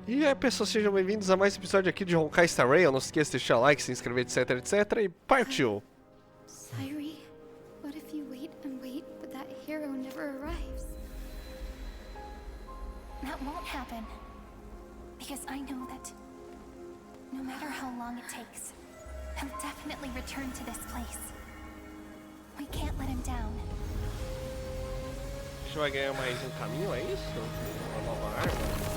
E aí, pessoas, sejam bem-vindos a mais um episódio aqui de Honkai Star Rail. Não se esqueça de deixar like, se inscrever, etc, etc. E partiu! Sairi, what if you wait and wait, but that hero never arrives? That won't happen. Because I know that no matter how long it takes, he'll definitely return to this place. We can't let him down. A gente vai ganhar mais um caminho, é isso? Uma nova arma?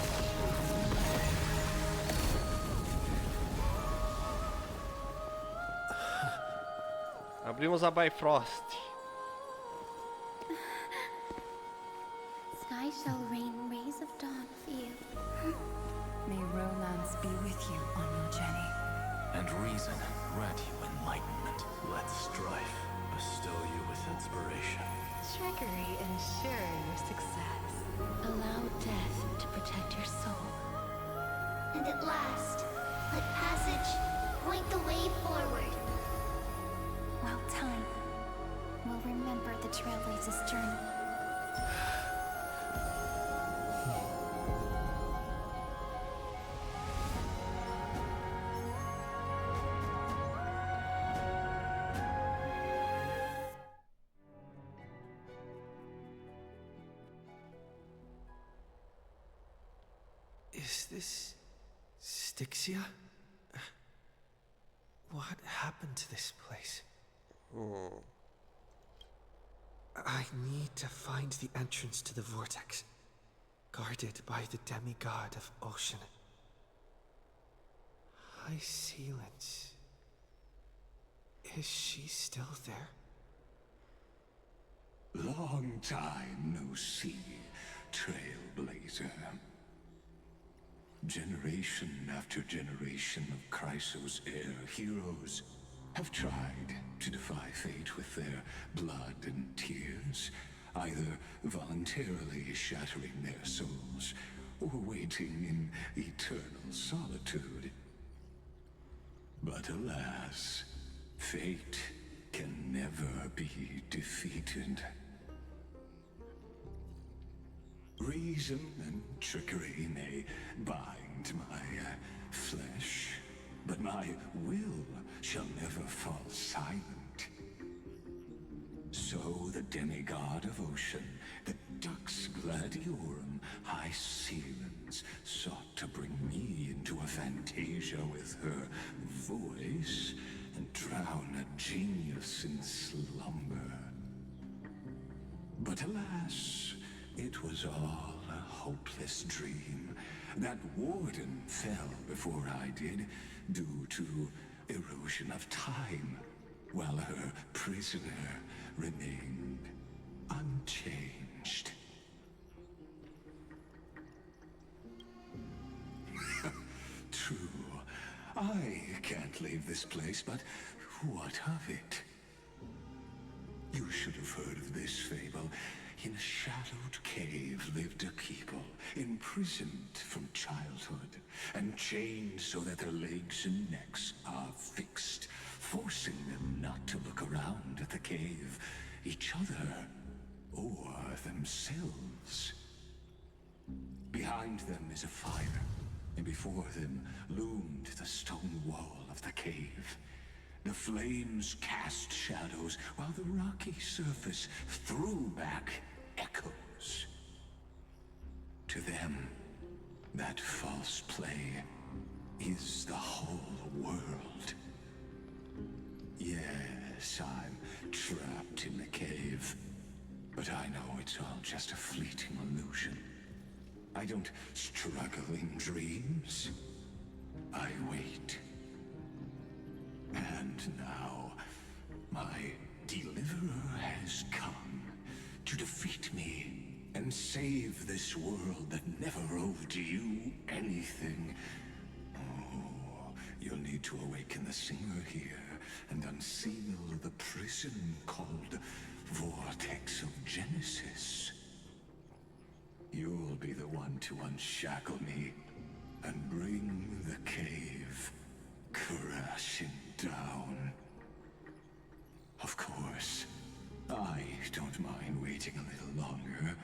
Abrimos a Bifrost. Sky shall rain rays of dawn for you. May romance be with you on your journey. And reason grant you enlightenment. Let strife bestow you with inspiration. Trickery ensure your success. Allow death to protect your soul. And at last, let passage point the way forward. While time will remember the Trailblazer's journey. Is this Styxia? What happened to this place? I need to find the entrance to the vortex, guarded by the demigod of ocean. High Sealance. Is she still there? Long time no see, Trailblazer. Generation after generation of Chrysos heir heroes have tried to defy fate with their blood and tears, either voluntarily shattering their souls or waiting in eternal solitude. But alas, fate can never be defeated. Reason and trickery may bind my flesh, but my will shall never fall silent. So the demigod of ocean, the Dux Gladiorum, High Sealance, sought to bring me into a fantasia with her voice and drown a genius in slumber. But alas, it was all a hopeless dream. That warden fell before I did, due to erosion of time, while her prisoner remained unchanged. True, I can't leave this place, but what of it? You should have heard of this fable. In a shadowed cave lived a people, imprisoned from childhood, and chained so that their legs and necks are fixed, forcing them not to look around at the cave, each other, or themselves. Behind them is a fire, and before them loomed the stone wall of the cave. The flames cast shadows, while the rocky surface threw back echoes. To them, that false play is the whole world. Yes, I'm trapped in the cave, but I know it's all just a fleeting illusion. I don't struggle in dreams. I wait. And now, my deliverer has come to defeat me and save this world that never owed you anything. Oh, you'll need to awaken the singer here and unseal the prison called Vortex of Genesis. You'll be the one to unshackle me and bring the cave crashing down. Of course, I don't mind waiting a little longer.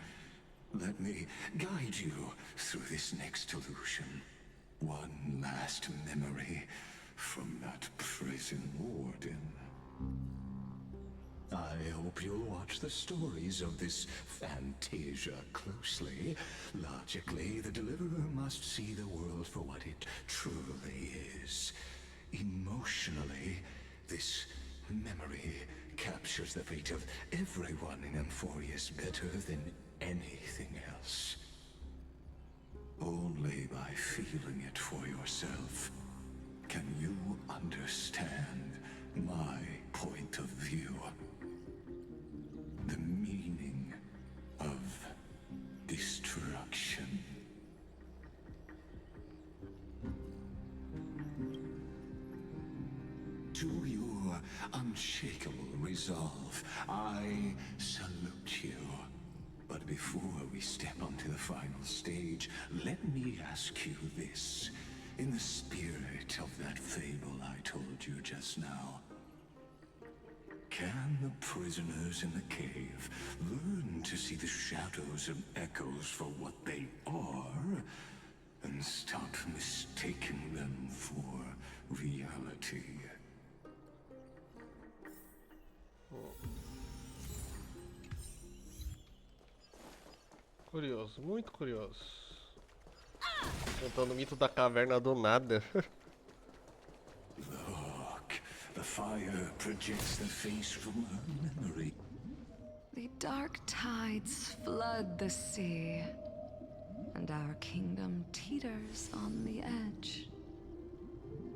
Let me guide you through this next illusion. last memory from that prison warden. I hope you'll watch the stories of this Fantasia closely. Logically, the Deliverer must see the world for what it truly is. Emotionally, this memory captures the fate of everyone in Emphorius better than anything else. Only by feeling it for yourself can you understand my point of view. The meaning of destruction. To your unshakable resolve, I salute you. But before we step onto the final stage, let me ask you this. In the spirit of that fable I told you just now, can the prisoners in the cave learn to see the shadows and echoes for what they are, and stop mistaking them for reality? Curioso, muito curioso. Contando o mito da caverna do nada. Look, the fire projects the face from her memory. The dark tides flood the sea, and our kingdom teeters on the edge.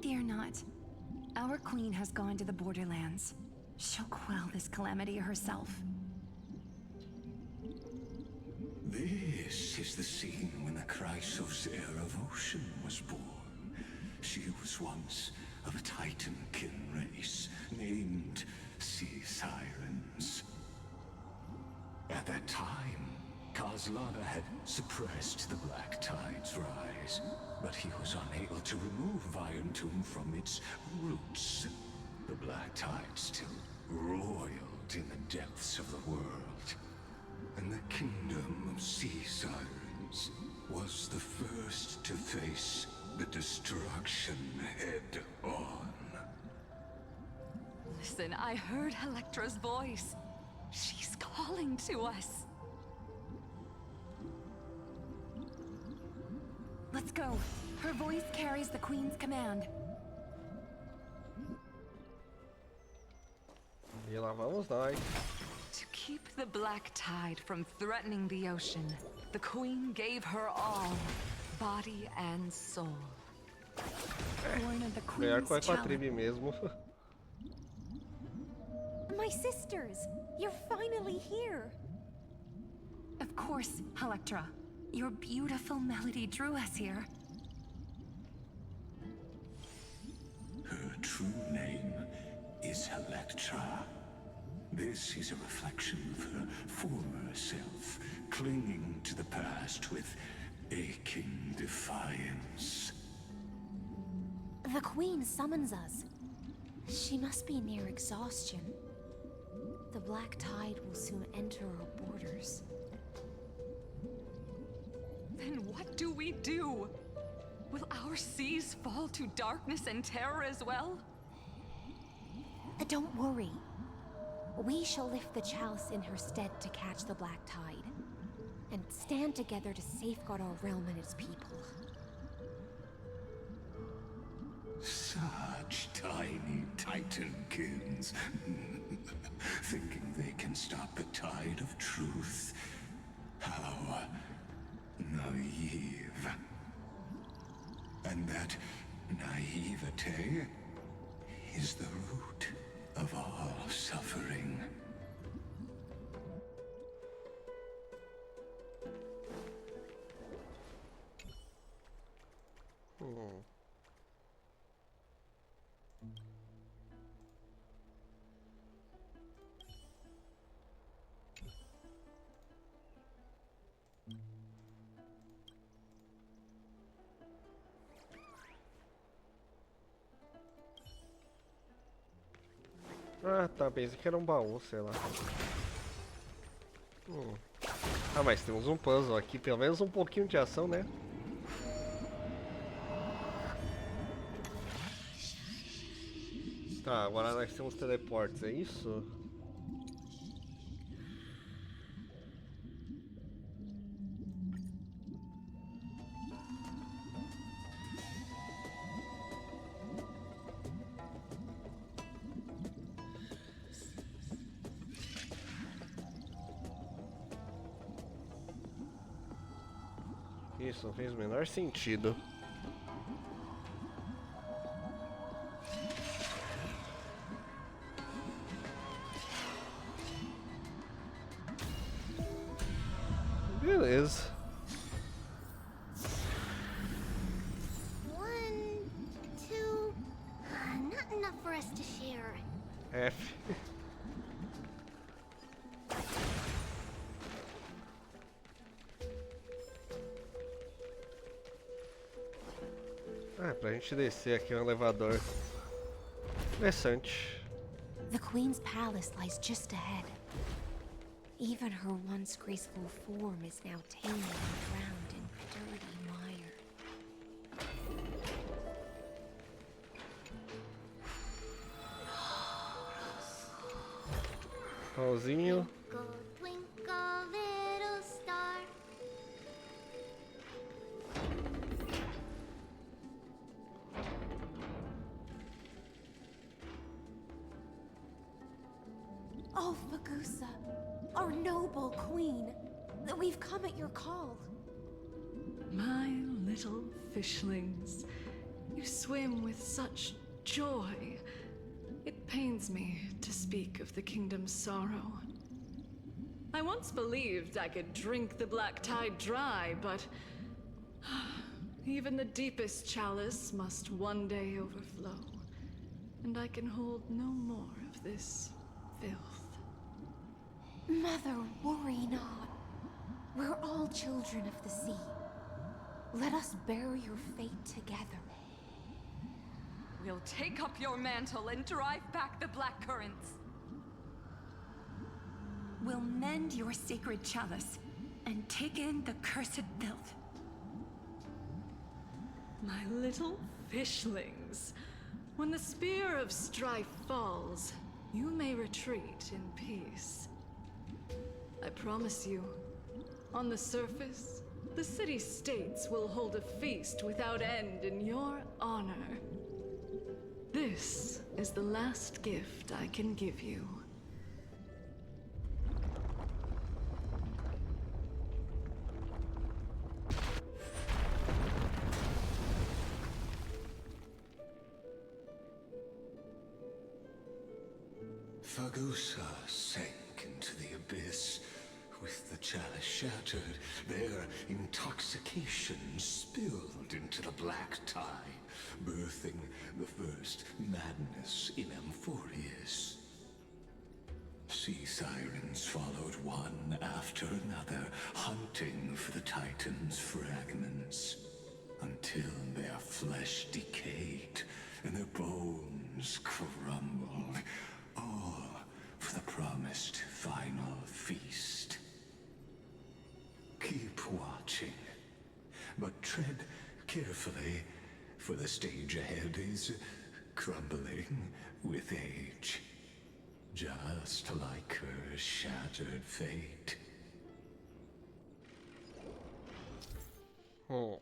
Fear not. Our queen has gone to the borderlands. She'll quell this calamity herself. This is the scene when the Chrysos heir of Ocean was born. She was once of a Titankin race named Sea Sirens. At that time, Kozlana had suppressed the Black Tide's rise, but he was unable to remove Iron Tomb from its roots. The Black Tide still roiled in the depths of the world. And the kingdom of Sea Sirens was the first to face the destruction head on. Listen, I heard Electra's voice. She's calling to us. Let's go. Her voice carries the queen's command. E lá vamos nós. To keep the Black Tide from threatening the ocean, the Queen gave her all, body and soul. Born of the Melhor queen's com a challenge. tribo mesmo. My sisters! You're finally here! Of course, Electra. Your beautiful melody drew us here. Her true name is Electra. This is a reflection of her former self, clinging to the past with aching defiance. The Queen summons us. She must be near exhaustion. The Black Tide will soon enter our borders. Then what do we do? Will our seas fall to darkness and terror as well? Don't worry. We shall lift the chalice in her stead to catch the Black Tide, and stand together to safeguard our realm and its people. Such tiny Titankins, thinking they can stop the tide of truth. How naive. And that naivete is the root of all suffering. Ah, tá, pensei que era um baú, sei lá. Ah, mas temos um puzzle aqui, pelo menos um pouquinho de ação, né? Tá, agora nós temos teleportes, é isso? Isso não fez o menor sentido. Beleza. 1, 2. Not enough for us to share. F. Ah, pra gente descer aqui no elevador. Interessante. The Queen's palace lies just ahead. Even her once graceful form is now tame and drowned in dirty mire. Pauzinho. Twinkle, twinkle, little star. Oh, Fagusa, our noble queen, that we've come at your call. My little fishlings, you swim with such joy. It pains me to speak of the kingdom's sorrow. I once believed I could drink the black tide dry, but even the deepest chalice must one day overflow, and I can hold no more of this filth. Mother, worry not. We're all children of the sea. Let us bear your fate together. We'll take up your mantle and drive back the black currents. We'll mend your sacred chalice and take in the cursed filth. My little fishlings, when the spear of strife falls, you may retreat in peace. I promise you, on the surface, the city-states will hold a feast without end in your honor. This is the last gift I can give you. Fagusa sank into the abyss. With the chalice shattered, their intoxication spilled into the black tide, birthing the first madness in Amphorius. Sea sirens followed one after another, hunting for the Titan's fragments, until their flesh decayed and their bones crumbled, all for the promised final feast. Keep watching, but tread carefully, for the stage ahead is crumbling with age, just like her shattered fate. Oh.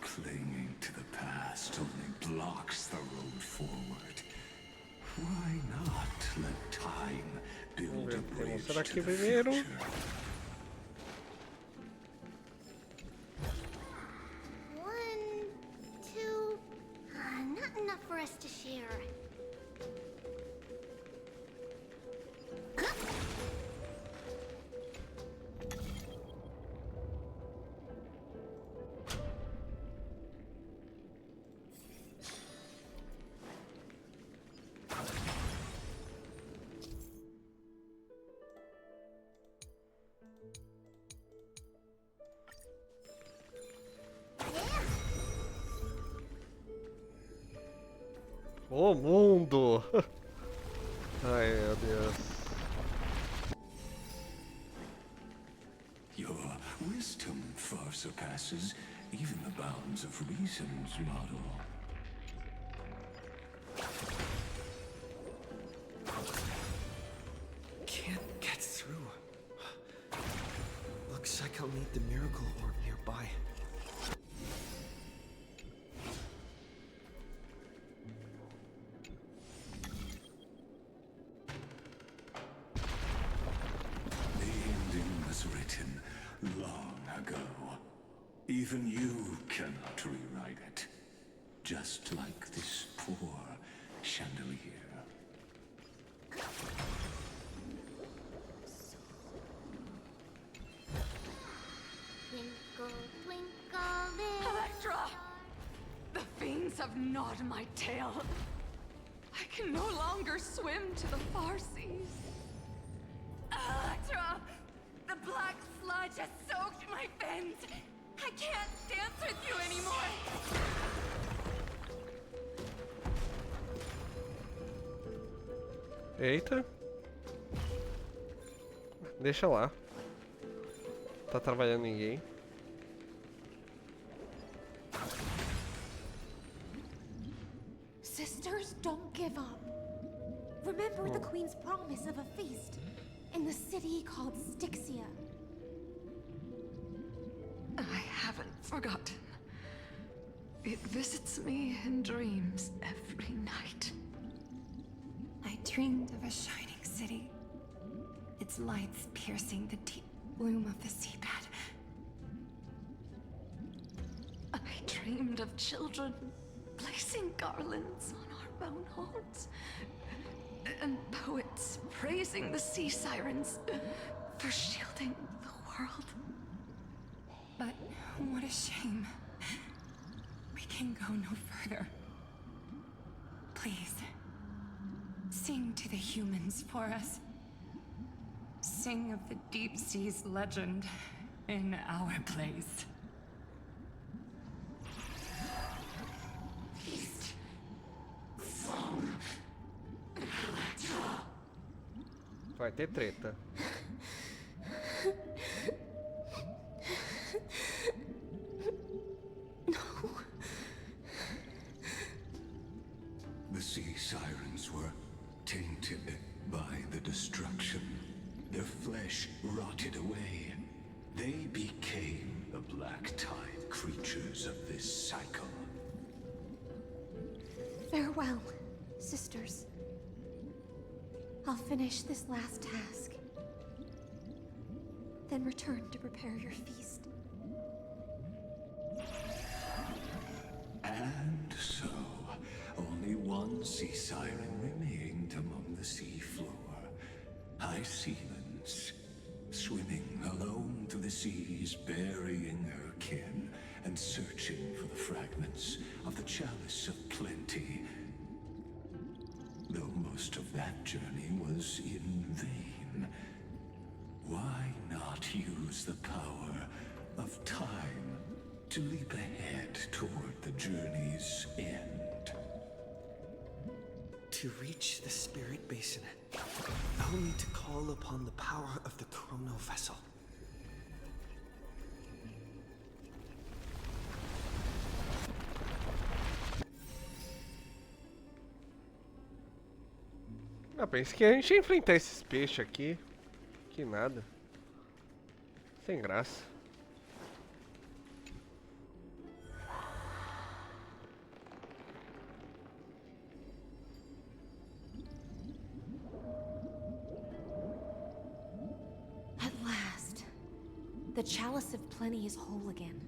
Clinging to the past only blocks the road forward. Why not let time build a bridge Será to que the primeiro? future? 1, 2. Not enough for us to share. O mundo! Ai, meu Deus. Your wisdom far surpasses even the bounds of reason's model. Even you cannot rewrite it. Just like this poor chandelier. Twinkle, twinkle, little Electra! The fiends have gnawed my tail. I can no longer swim to the far seas. Electra! The black sludge has soaked my fins! I can't dance with you anymore! Eita. Deixa lá. Tá trabalhando ninguém. Sisters, don't give up. Remember the Queen's promise of a feast in the city called Styxia. I haven't forgotten. It visits me in dreams every night. I dreamed of a shining city. Its lights piercing the deep gloom of the seabed. I dreamed of children placing garlands on our bone horns. And poets praising the sea sirens for shielding the world. But what a shame. We can go no further. Please, sing to the humans for us. Sing of the deep sea's legend in our place. Vai ter treta. The sea sirens were tainted by the destruction. Their flesh rotted away. They became the black tide creatures of this cycle. Farewell, sisters. I'll finish this last task, then return to prepare your feast. And so, only one sea siren remained among the sea floor. High Sealands, swimming alone through the seas, burying her kin, and searching for the fragments of the chalice of plenty. Though most of that journey was in vain, why not use the power of time to leap ahead toward the journey's end? To reach the spirit basin, I'll need to call upon the power of the chrono vessel. Ah, pensei que a gente ia enfrentar esses peixes aqui. Que nada. Sem graça. At last, the chalice of plenty is whole again.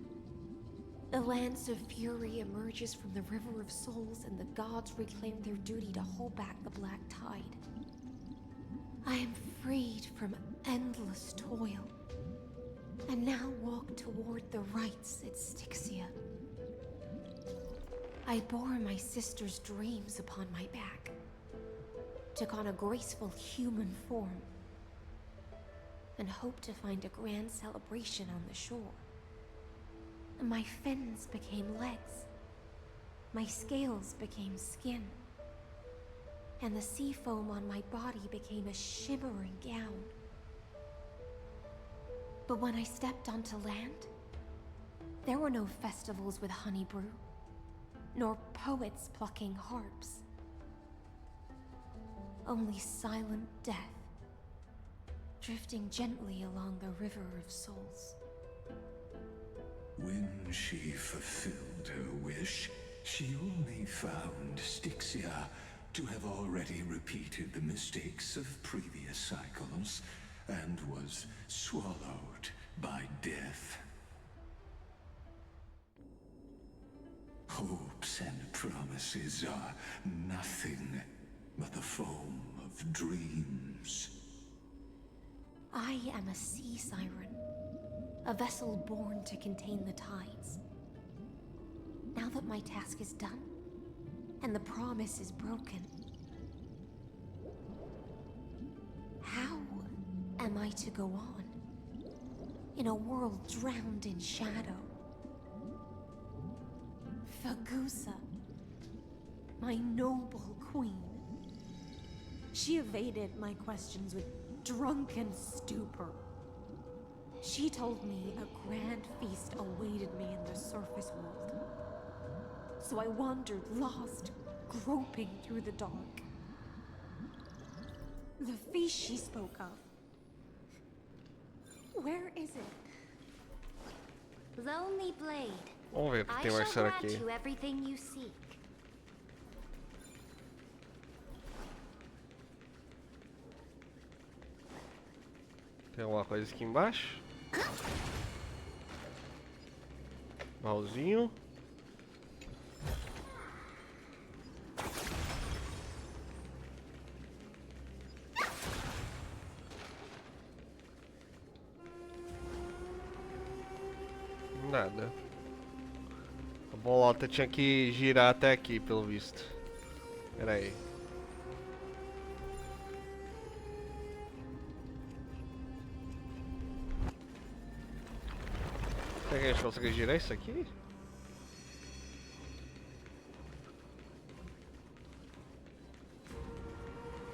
The lance of fury emerges from the river of souls, and the gods reclaim their duty to hold back the black tide. I am freed from endless toil, and now walk toward the rites at Styxia. I bore my sister's dreams upon my back, took on a graceful human form, and hoped to find a grand celebration on the shore. My fins became legs, my scales became skin, and the sea foam on my body became a shimmering gown. But when I stepped onto land, there were no festivals with honey brew, nor poets plucking harps. Only silent death, drifting gently along the river of souls. When she fulfilled her wish, she only found Styxia to have already repeated the mistakes of previous cycles and was swallowed by death. Hopes and promises are nothing but the foam of dreams. I am a sea siren, a vessel born to contain the tides. Now that my task is done, and the promise is broken, how am I to go on in a world drowned in shadow? Fagusa, my noble queen. She evaded my questions with drunken stupor. She told me a grand feast awaited me in the surface world. So I wandered lost, groping through the dark. The feast she spoke of. Where is it? Lonely Blade. Vamos ver o que I tem shall mais grant aqui. you everything you seek. Tem alguma coisa aqui embaixo? Baúzinho. Nada. A bolota tinha que girar até aqui, pelo visto. Pera aí. Será que a gente consegue girar isso aqui?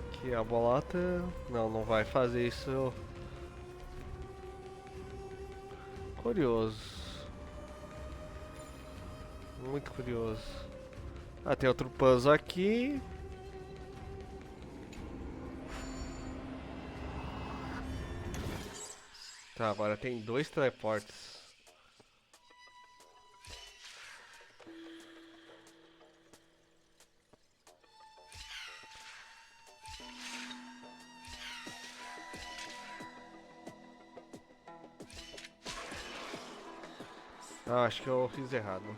Aqui a bolota... Não, não vai fazer isso. Curioso. Muito curioso. Ah, tem outro puzzle aqui. Tá, agora tem 2 teleportes. Ah, acho que eu fiz errado.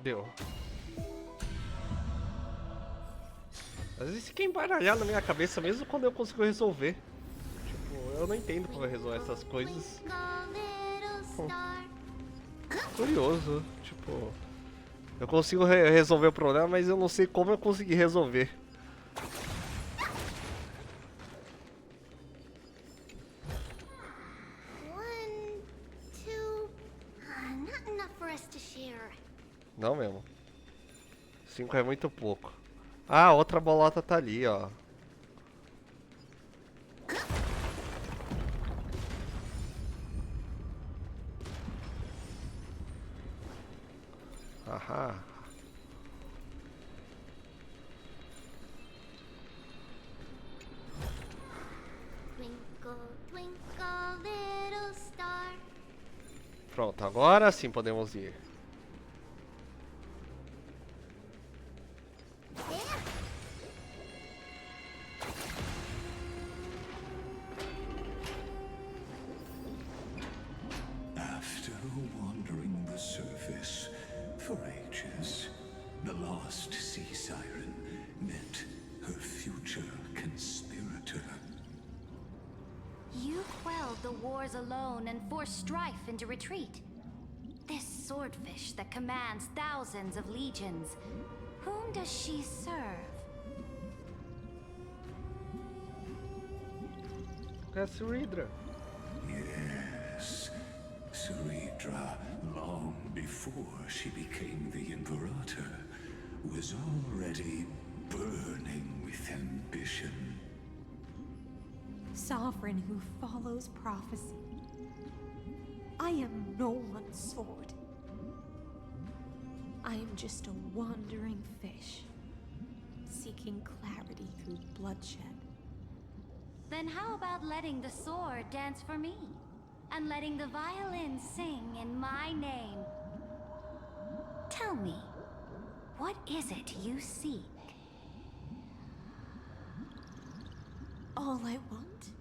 Deu. Às vezes fica embaralhado na minha cabeça mesmo quando eu consigo resolver. Tipo, eu não entendo como resolver essas coisas. Curioso, tipo... Eu consigo resolver o problema, mas eu não sei como eu consegui resolver. One, two, not enough for us to share. Não mesmo. 5 é muito pouco. Ah, outra bolota tá ali, ó. Ahá. Twinkle, twinkle, little star. Pronto, agora sim podemos ir. After wandering the surface for ages, the lost sea siren met her future conspirator. You quelled the wars alone and forced strife into retreat. This swordfish that commands thousands of legions, whom does she serve? That's Ridra. Yes, Sereidra, long before she became the Imperator, was already burning with ambition. Sovereign who follows prophecy. I am no one's sword. I am just a wandering fish, seeking clarity through bloodshed. Then how about letting the sword dance for me? And letting the violin sing in my name? Tell me, what is it you seek? All I want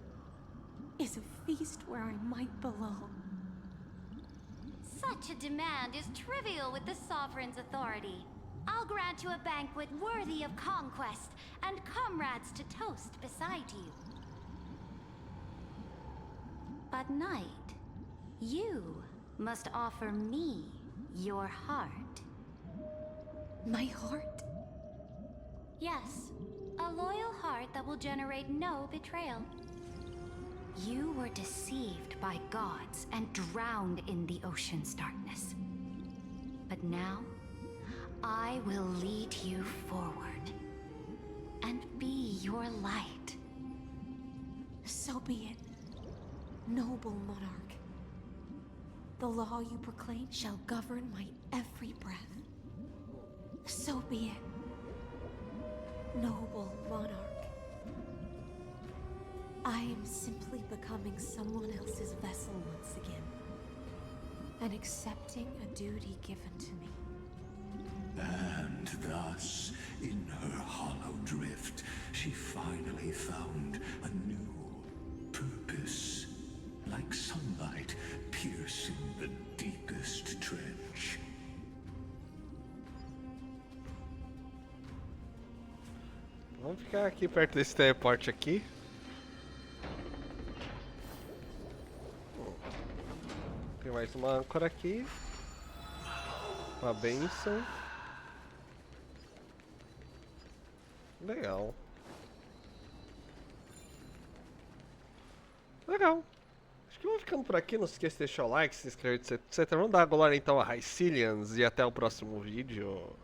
is a feast where I might belong. Such a demand is trivial with the Sovereign's authority. I'll grant you a banquet worthy of conquest, and comrades to toast beside you. But Knight, you must offer me your heart. My heart? Yes, a loyal heart that will generate no betrayal. You were deceived by gods and drowned in the ocean's darkness. But now, I will lead you forward and be your light. So be it, noble monarch. The law you proclaim shall govern my every breath. So be it, noble monarch. I am simply becoming someone else's vessel once again, and accepting a duty given to me. And thus, in her hollow drift, she finally found a new purpose, like sunlight piercing the deepest trench. Vamos ficar aqui perto desse teleporte aqui. Tem mais uma âncora aqui. Uma bênção. Legal. Legal. Acho que vamos ficando por aqui. Não se esqueça de deixar o like, se inscrever, etc. Vamos dar agora então a Hycilians e até o próximo vídeo.